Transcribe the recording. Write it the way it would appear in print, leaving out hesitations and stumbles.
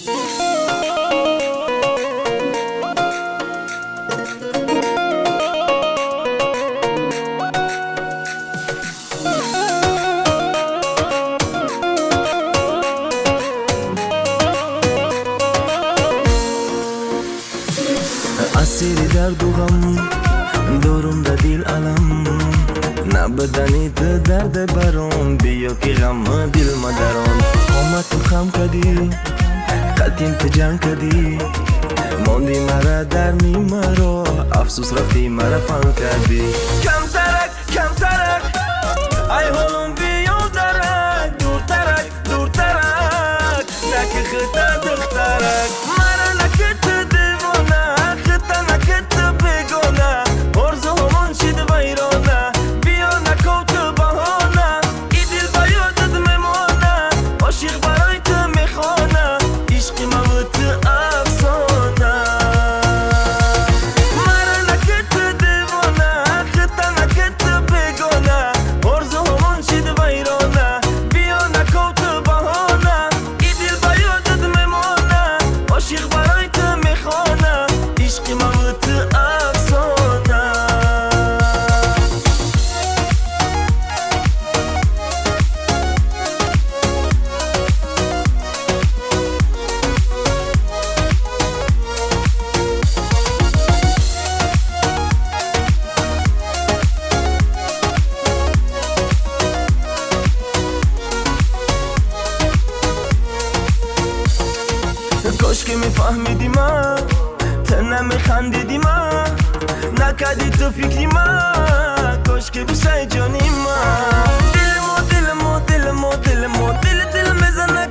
اسیر درد و غم دورم ده دیل علم نه بدنیت درد برام بیا که غم دل مدران آمد تو خم کدی قدیم تو جنگ کدی موندی مرا در مرا افسوس رفتی مرا فن کردی کم ترک ای حالم بیا درک دور ترک نکه خطا دخترک مرا نکت دیوانه خطا نکت بگانه ارزو همون شد ویرانه بیا نکو تو بهانه ای دل با یادت میمانه عاشق برای تو میخوانه عشق موت افسانه مرا نکت دیوانه خطا نکت بگانه ارزو همون شد ویرانه بیا نکو تو بهانه ای دل با یادت میمانه عاشق برای تو میخوانه عشق موت افسانه کاش که میفهمیدی من تو نمیخندیدی من نکردی تو فکری من کاش که بشه جانی من دل میزنه